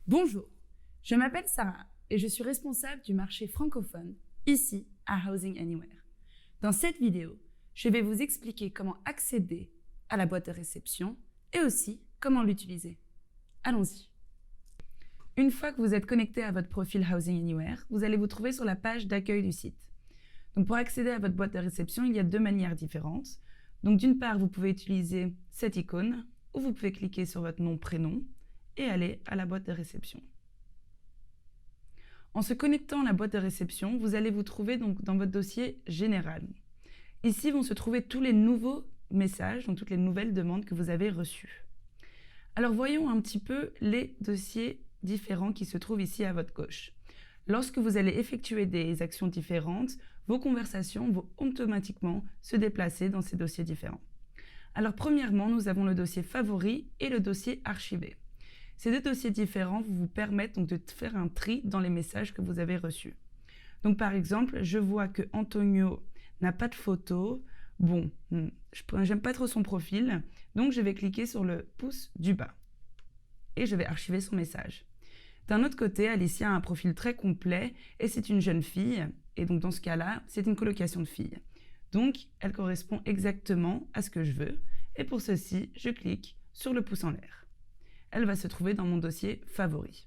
Bonjour, je m'appelle Sarah et je suis responsable du marché francophone ici à Housing Anywhere. Dans cette vidéo, je vais vous expliquer comment accéder à la boîte de réception et aussi comment l'utiliser. Allons-y. Une fois que vous êtes connecté à votre profil Housing Anywhere, vous allez vous trouver sur la page d'accueil du site. Donc pour accéder à votre boîte de réception, il y a deux manières différentes. Donc d'une part, vous pouvez utiliser cette icône ou vous pouvez cliquer sur votre nom, prénom et aller à la boîte de réception. En se connectant à la boîte de réception, vous allez vous trouver donc dans votre dossier général. Ici vont se trouver tous les nouveaux messages, donc toutes les nouvelles demandes que vous avez reçues. Alors voyons un petit peu les dossiers différents qui se trouvent ici à votre gauche. Lorsque vous allez effectuer des actions différentes, vos conversations vont automatiquement se déplacer dans ces dossiers différents. Alors premièrement, nous avons le dossier favoris et le dossier archivé. Ces deux dossiers différents vous permettent donc de faire un tri dans les messages que vous avez reçus. Donc par exemple, je vois que Antonio n'a pas de photo. Bon, j'aime pas trop son profil, donc je vais cliquer sur le pouce du bas et je vais archiver son message. D'un autre côté, Alicia a un profil très complet et c'est une jeune fille, et donc dans ce cas-là, c'est une colocation de filles. Donc, elle correspond exactement à ce que je veux, et pour ceci, je clique sur le pouce en l'air. Elle va se trouver dans mon dossier favoris.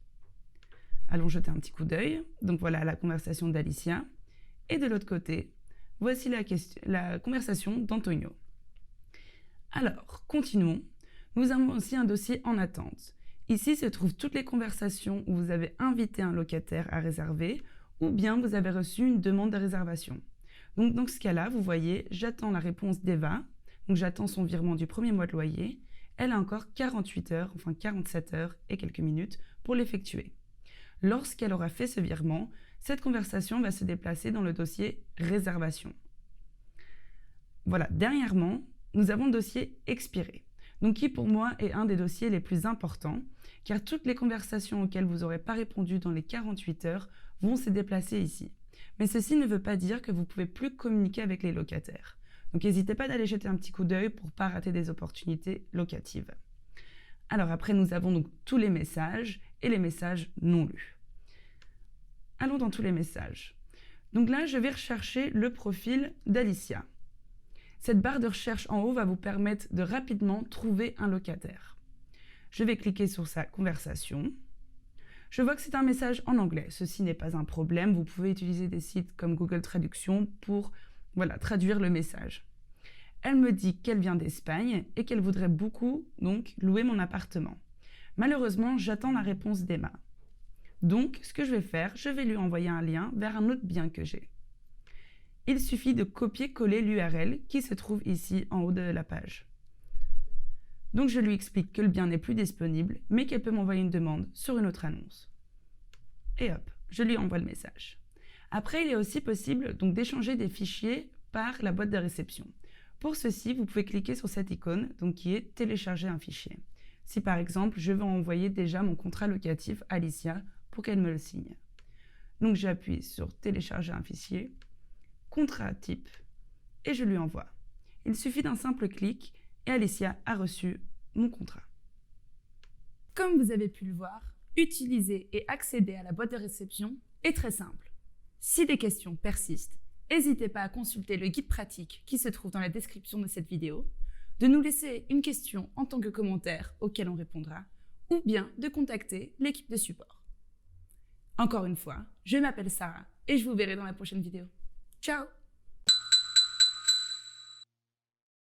Allons jeter un petit coup d'œil. Donc voilà la conversation d'Alicia. Et de l'autre côté, voici la conversation d'Antonio. Alors, continuons. Nous avons aussi un dossier en attente. Ici se trouvent toutes les conversations où vous avez invité un locataire à réserver ou bien vous avez reçu une demande de réservation. Donc dans ce cas-là, vous voyez, j'attends la réponse d'Eva, donc j'attends son virement du premier mois de loyer. Elle a encore 48 heures, enfin 47 heures et quelques minutes pour l'effectuer. Lorsqu'elle aura fait ce virement, cette conversation va se déplacer dans le dossier réservation. Voilà, dernièrement, nous avons le dossier expiré. Donc qui pour moi est un des dossiers les plus importants, car toutes les conversations auxquelles vous n'aurez pas répondu dans les 48 heures vont se déplacer ici. Mais ceci ne veut pas dire que vous ne pouvez plus communiquer avec les locataires. Donc n'hésitez pas d'aller jeter un petit coup d'œil pour ne pas rater des opportunités locatives. Alors après, nous avons donc tous les messages et les messages non lus. Allons dans tous les messages. Donc là, je vais rechercher le profil d'Alicia. Cette barre de recherche en haut va vous permettre de rapidement trouver un locataire. Je vais cliquer sur sa conversation. Je vois que c'est un message en anglais. Ceci n'est pas un problème. Vous pouvez utiliser des sites comme Google Traduction pour traduire le message. Elle me dit qu'elle vient d'Espagne et qu'elle voudrait beaucoup donc louer mon appartement. Malheureusement, j'attends la réponse d'Emma. Donc, ce que je vais faire, je vais lui envoyer un lien vers un autre bien que j'ai. Il suffit de copier-coller l'URL qui se trouve ici en haut de la page. Donc je lui explique que le bien n'est plus disponible, mais qu'elle peut m'envoyer une demande sur une autre annonce. Et hop, je lui envoie le message. Après, il est aussi possible donc d'échanger des fichiers par la boîte de réception. Pour ceci, vous pouvez cliquer sur cette icône donc qui est télécharger un fichier. Si par exemple, je veux envoyer déjà mon contrat locatif à Alicia pour qu'elle me le signe. Donc j'appuie sur télécharger un fichier, contrat type, et je lui envoie. Il suffit d'un simple clic et Alicia a reçu mon contrat. Comme vous avez pu le voir, utiliser et accéder à la boîte de réception est très simple. Si des questions persistent, n'hésitez pas à consulter le guide pratique qui se trouve dans la description de cette vidéo, de nous laisser une question en tant que commentaire auquel on répondra, ou bien de contacter l'équipe de support. Encore une fois, je m'appelle Sarah et je vous verrai dans la prochaine vidéo. Ciao!